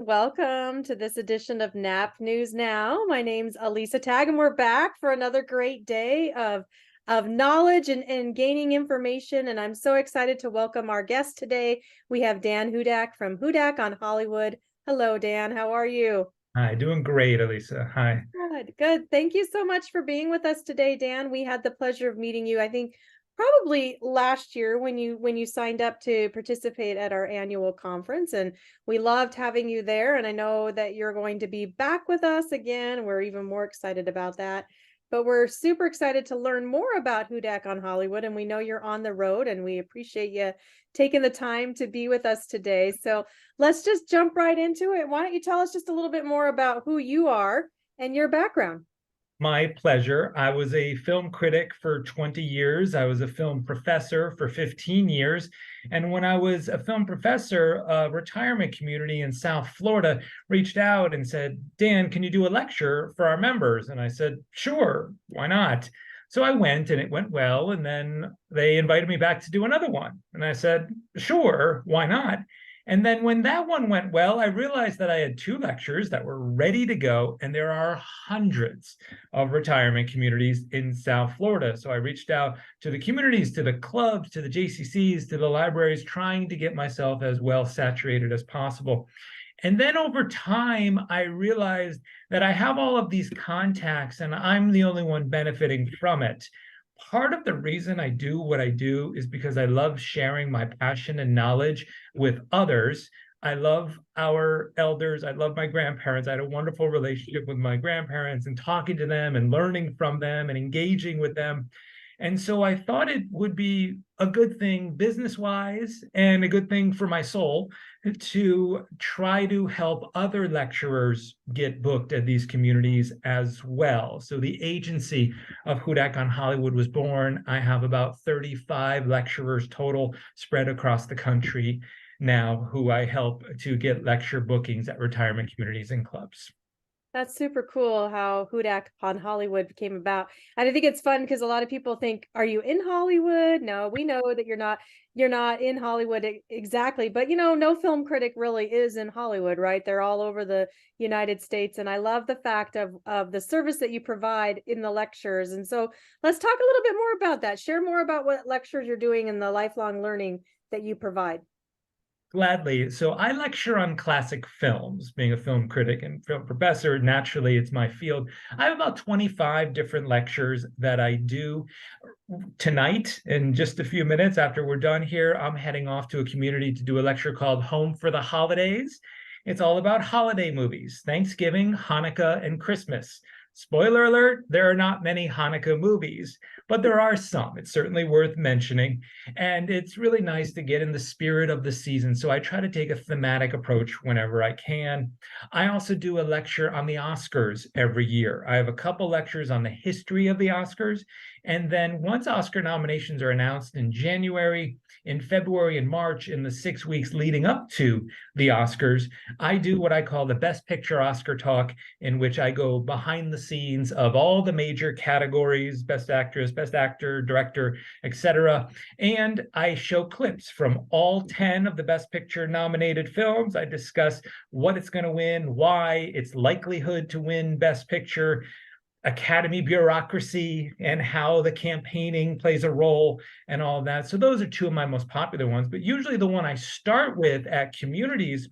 Welcome to this edition of NAAP News Now. My name's Elisa Tag, and we're back for another great day of knowledge and gaining information. And I'm so excited to welcome our guest today. We have Dan Hudak from Hudak on Hollywood. Hello, Dan. How are you? Hi, doing great, Elisa. Hi. Good, good. Thank you so much for being with us today, Dan. We had the pleasure of meeting you, I think, probably last year when you signed up to participate at our annual conference, and we loved having you there. And I know that you're going to be back with us again. We're even more excited about that. But we're super excited to learn more about Hudak on Hollywood, and we know you're on the road, and we appreciate you taking the time to be with us today. So let's just jump right into it. Why don't you tell us just a little bit more about who you are and your background? My pleasure. I was a film critic for 20 years. I was a film professor for 15 years. And when I was a film professor, a retirement community in South Florida reached out and said, Dan, can you do a lecture for our members? And I said, sure, why not? So I went and it went well. And then they invited me back to do another one. And I said, sure, why not? And then when that one went well, I realized that I had two lectures that were ready to go, and there are hundreds of retirement communities in South Florida. So I reached out to the communities, to the clubs, to the JCCs, to the libraries, trying to get myself as well saturated as possible. And then over time, I realized that I have all of these contacts and I'm the only one benefiting from it. Part of the reason I do what I do is because I love sharing my passion and knowledge with others. I love our elders. I love my grandparents. I had a wonderful relationship with my grandparents and talking to them and learning from them and engaging with them. And so I thought it would be a good thing business-wise and a good thing for my soul to try to help other lecturers get booked at these communities as well. So the agency of Hudak on Hollywood was born. I have about 35 lecturers total spread across the country now who I help to get lecture bookings at retirement communities and clubs. That's super cool how Hudak on Hollywood came about. And I think it's fun because a lot of people think, are you in Hollywood? No, we know that you're not in Hollywood exactly. But no film critic really is in Hollywood, right? They're all over the United States. And I love the fact of the service that you provide in the lectures. And so let's talk a little bit more about that. Share more about what lectures you're doing and the lifelong learning that you provide. Gladly. So I lecture on classic films, being a film critic and film professor. Naturally, it's my field. I have about 25 different lectures that I do. Tonight, in just a few minutes after we're done here, I'm heading off to a community to do a lecture called Home for the Holidays. It's all about holiday movies, Thanksgiving, Hanukkah, and Christmas. Spoiler alert, there are not many Hanukkah movies, but there are some. It's certainly worth mentioning. And it's really nice to get in the spirit of the season. So I try to take a thematic approach whenever I can. I also do a lecture on the Oscars every year. I have a couple lectures on the history of the Oscars. And then once Oscar nominations are announced in January, in February, and March, in the 6 weeks leading up to the Oscars, I do what I call the Best Picture Oscar Talk, in which I go behind the scenes of all the major categories, Best Actress, Best Actor, Director, etc. And I show clips from all 10 of the Best Picture nominated films. I discuss what it's going to win, why, its likelihood to win Best Picture, Academy bureaucracy, and how the campaigning plays a role and all of that. So those are two of my most popular ones. But usually the one I start with at communities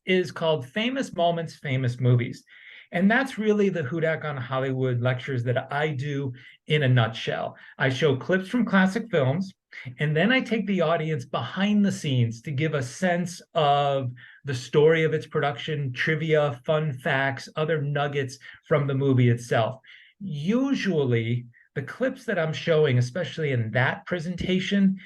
is called Famous Moments, Famous Movies. And that's really the Hudak on Hollywood lectures that I do in a nutshell. I show clips from classic films, and then I take the audience behind the scenes to give a sense of the story of its production, trivia, fun facts, other nuggets from the movie itself. Usually, the clips that I'm showing, especially in that presentation,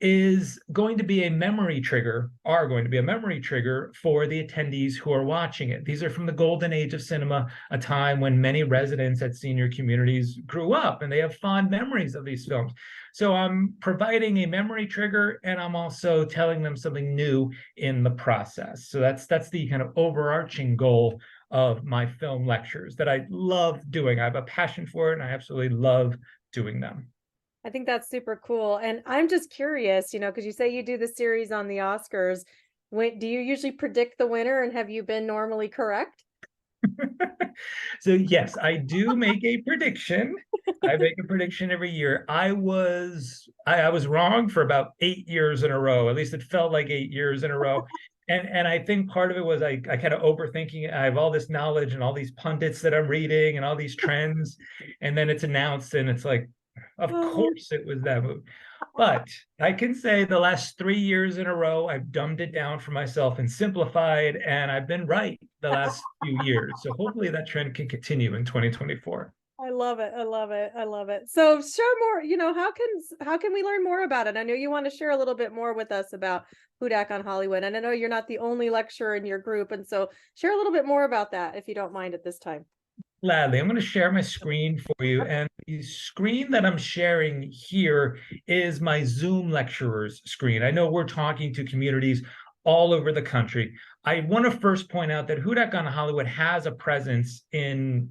is going to be a memory trigger, are going to be a memory trigger for the attendees who are watching it. These are from the golden age of cinema, a time when many residents at senior communities grew up and they have fond memories of these films. So I'm providing a memory trigger, and I'm also telling them something new in the process. So that's the kind of overarching goal of my film lectures that I love doing. I have a passion for it and I absolutely love doing them. I think that's super cool. And I'm just curious, because you say you do the series on the Oscars. do you usually predict the winner, and have you been normally correct? So yes, I do make a prediction. I make a prediction every year. I was wrong for about 8 years in a row. At least it felt like 8 years in a row. And I think part of it was I kind of overthinking it. I have all this knowledge and all these pundits that I'm reading and all these trends, and then it's announced and it's like, of Oh, course it was that movie. But I can say the last 3 years in a row, I've dumbed it down for myself and simplified, and I've been right the last few years. So hopefully that trend can continue in 2024. I love it. I love it. I love it. So share more, how can we learn more about it? I know you want to share a little bit more with us about Hudak on Hollywood. And I know you're not the only lecturer in your group. And so share a little bit more about that if you don't mind at this time. Gladly. I'm going to share my screen for you. And the screen that I'm sharing here is my Zoom lecturers screen. I know we're talking to communities all over the country. I want to first point out that Hudak on Hollywood has a presence in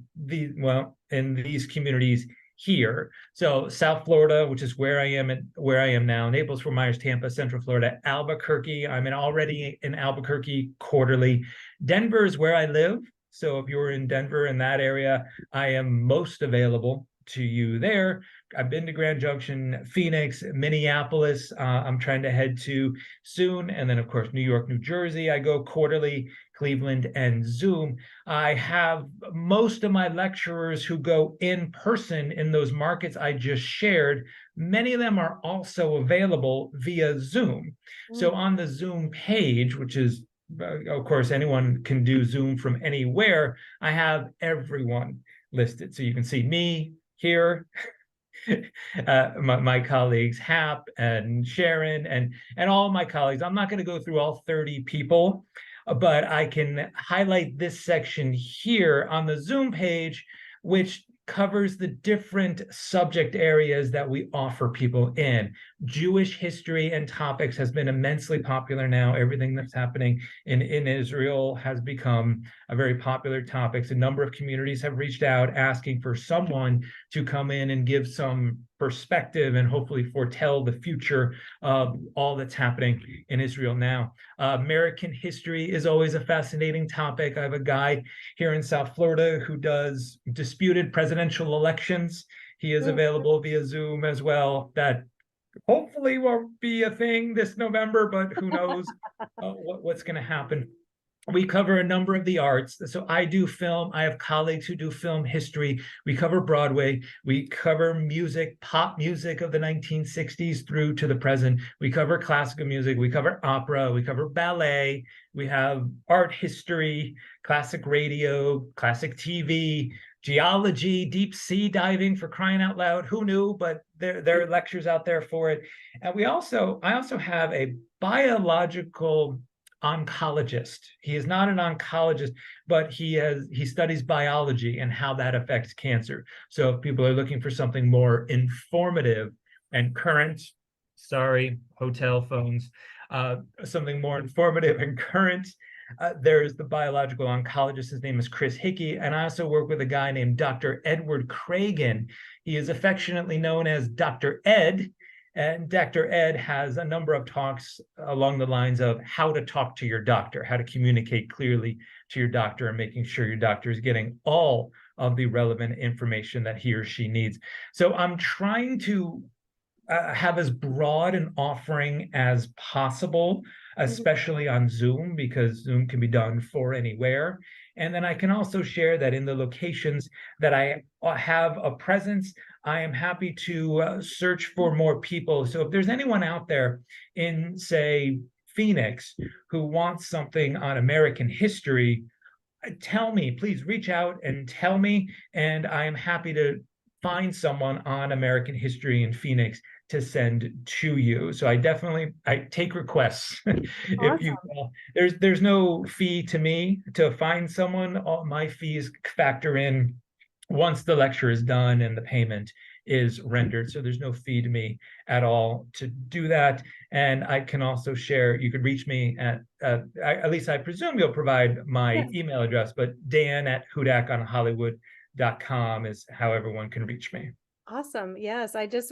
in these communities here. So South Florida, which is where I am now, Naples, Fort Myers, Tampa, Central Florida, Albuquerque. Already in Albuquerque quarterly. Denver is where I live. So if you're in Denver in that area, I am most available to you there. I've been to Grand Junction, Phoenix, Minneapolis. I'm trying to head to soon. And then, of course, New York, New Jersey, I go quarterly, Cleveland, and Zoom. I have most of my lecturers who go in person in those markets I just shared. Many of them are also available via Zoom. So Mm. on the Zoom page, which is of course, anyone can do Zoom from anywhere. I have everyone listed. So you can see me here, my colleagues Hap and Sharon and all my colleagues. I'm not going to go through all 30 people, but I can highlight this section here on the Zoom page, which covers the different subject areas that we offer people in. Jewish history and topics has been immensely popular now. Everything that's happening in Israel has become a very popular topic. A number of communities have reached out asking for someone to come in and give some perspective and hopefully foretell the future of all that's happening in Israel now. American history is always a fascinating topic. I have a guy here in South Florida who does disputed presidential elections. He is Mm. available via Zoom as well. That hopefully won't be a thing this November, but who knows what's going to happen. We cover a number of the arts. So I do film. I have colleagues who do film history. We cover Broadway. We cover music, pop music of the 1960s through to the present. We cover classical music. We cover opera. We cover ballet. We have art history, classic radio, classic TV, geology, deep sea diving, for crying out loud. Who knew? But there are lectures out there for it. And I also have a biological oncologist. He is not an oncologist, but he studies biology and how that affects cancer. So if people are looking for something more informative and current, sorry, hotel phones, something more informative and current, there's the biological oncologist. His name is Chris Hickey. And I also work with a guy named Dr. Edward Cragen. He is affectionately known as Dr. Ed. And Dr. Ed has a number of talks along the lines of how to talk to your doctor, how to communicate clearly to your doctor, and making sure your doctor is getting all of the relevant information that he or she needs. So I'm trying to have as broad an offering as possible, Mhm. especially on Zoom, because Zoom can be done for anywhere. And then I can also share that in the locations that I have a presence, I am happy to search for more people. So if there's anyone out there in, say, Phoenix who wants something on American history, tell me, please reach out and tell me, and I am happy to find someone on American history in Phoenix to send to you. So I take requests. If you Awesome. there's no fee to me to find someone. All my fees factor in once the lecture is done and the payment is rendered. So there's no fee to me at all to do that. And I can also share, you could reach me at least I presume you'll provide my Yes. email address, but Dan at hudakonhollywood.com is how everyone can reach me. Awesome. Yes, I did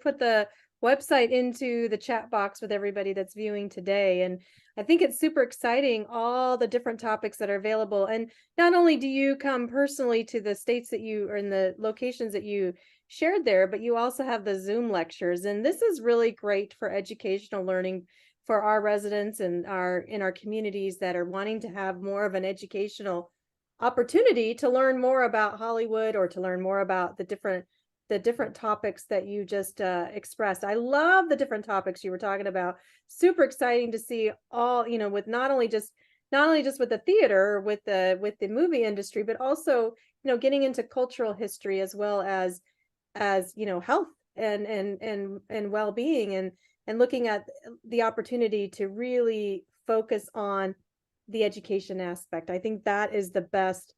put the website into the chat box with everybody that's viewing today. And I think it's super exciting, all the different topics that are available. And not only do you come personally to the states that you or in the locations that you shared there, but you also have the Zoom lectures. And this is really great for educational learning for our residents and our in our communities that are wanting to have more of an educational opportunity to learn more about Hollywood or to learn more about the different topics that you just expressed. I love the different topics you were talking about. Super exciting to see all, with not only just with the theater, with the movie industry, but also, getting into cultural history as well as health and well-being and looking at the opportunity to really focus on the education aspect. I think that is the best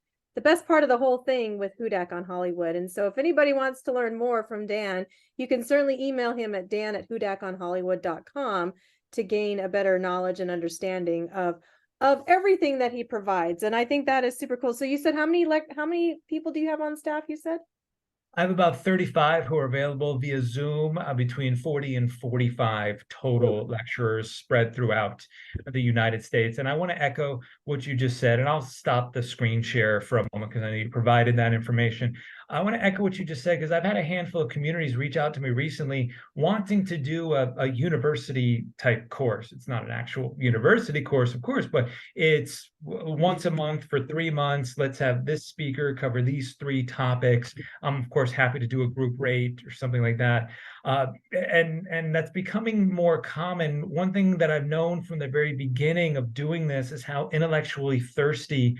part of the whole thing with Hudak on Hollywood. And so if anybody wants to learn more from Dan, you can certainly email him at dan@hudakonhollywood.com to gain a better knowledge and understanding of everything that he provides. And I think that is super cool. So you said how many people do you have on staff, you said? I have about 35 who are available via Zoom, between 40 and 45 total lecturers spread throughout the United States. And I want to echo what you just said, and I'll stop the screen share for a moment because I need provided that information. I want to echo what you just said because I've had a handful of communities reach out to me recently wanting to do a university type course. It's not an actual university course, of course, but it's once a month for 3 months. Let's have this speaker cover these 3 topics. I'm of course happy to do a group rate or something like that. And that's becoming more common. One thing that I've known from the very beginning of doing this is how intellectually thirsty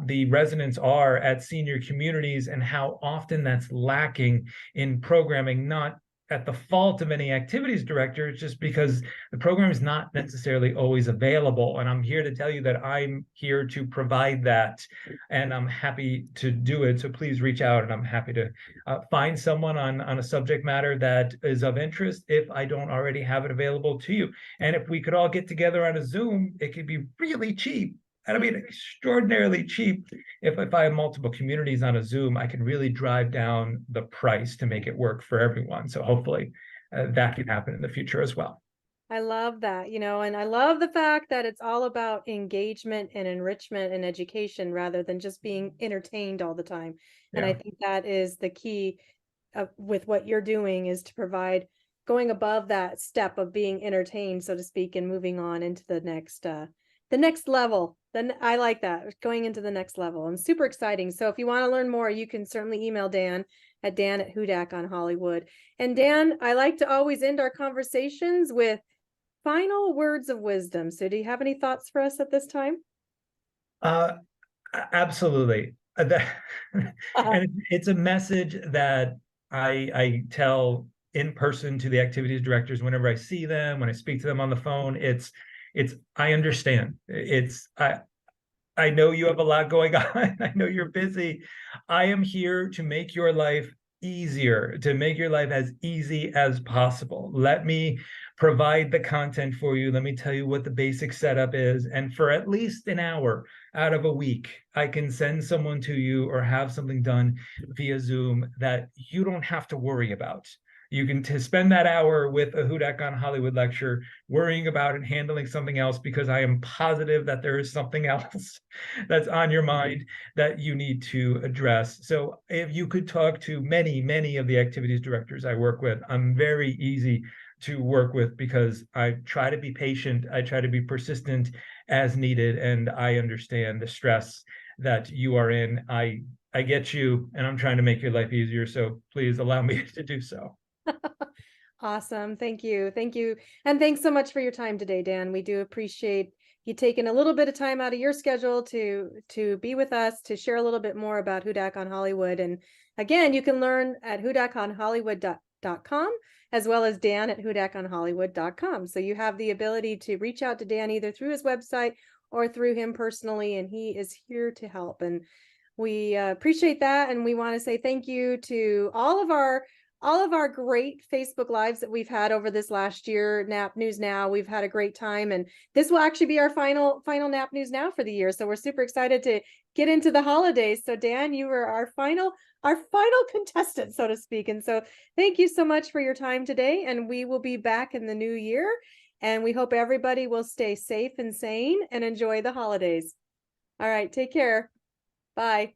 the residents are at senior communities and how often that's lacking in programming, not at the fault of any activities director, it's just because the program is not necessarily always available. And I'm here to tell you that I'm here to provide that, and I'm happy to do it. So please reach out, and I'm happy to find someone on a subject matter that is of interest if I don't already have it available to you. And if we could all get together on a Zoom, it could be really cheap. I mean, extraordinarily cheap. If I have multiple communities on a Zoom, I can really drive down the price to make it work for everyone. So hopefully that can happen in the future as well. I love that, and I love the fact that it's all about engagement and enrichment and education rather than just being entertained all the time. And I Yeah. think that is the key with what you're doing is to provide going above that step of being entertained, so to speak, and moving on into the next level. Then I like that going into the next level and super exciting. So if you want to learn more, you can certainly email Dan at Dan@Hudak on Hollywood. And Dan, I like to always end our conversations with final words of wisdom. So do you have any thoughts for us at this time? Uh, Absolutely. And it's a message that I tell in person to the activities directors whenever I see them, when I speak to them on the phone. It's I understand. I know you have a lot going on. I know you're busy. I am here to make your life easier, to make your life as easy as possible. Let me provide the content for you. Let me tell you what the basic setup is. And for at least an hour out of a week, I can send someone to you or have something done via Zoom that you don't have to worry about. You can spend that hour with a Hudak on Hollywood lecture worrying about and handling something else, because I am positive that there is something else that's on your mind that you need to address. So if you could talk to many of the activities directors I work with, I'm very easy to work with because I try to be patient, I try to be persistent as needed, and I understand the stress that you are in. I get you, and I'm trying to make your life easier. So please allow me to do so. Awesome. Thank you. Thank you. And thanks so much for your time today, Dan. We do appreciate you taking a little bit of time out of your schedule to be with us, to share a little bit more about Hudak on Hollywood. And again, you can learn at hudakonhollywood.com as well as Dan at hudakonhollywood.com. So you have the ability to reach out to Dan either through his website or through him personally, and he is here to help. And we appreciate that. And we want to say thank you to all of our great Facebook Lives that we've had over this last year. NAAP News Now, we've had a great time, and this will actually be our final NAAP News Now for the year. So we're super excited to get into the holidays. So Dan, you were our final contestant, so to speak. And so thank you so much for your time today, and we will be back in the new year. And we hope everybody will stay safe and sane and enjoy the holidays. All right, take care. Bye.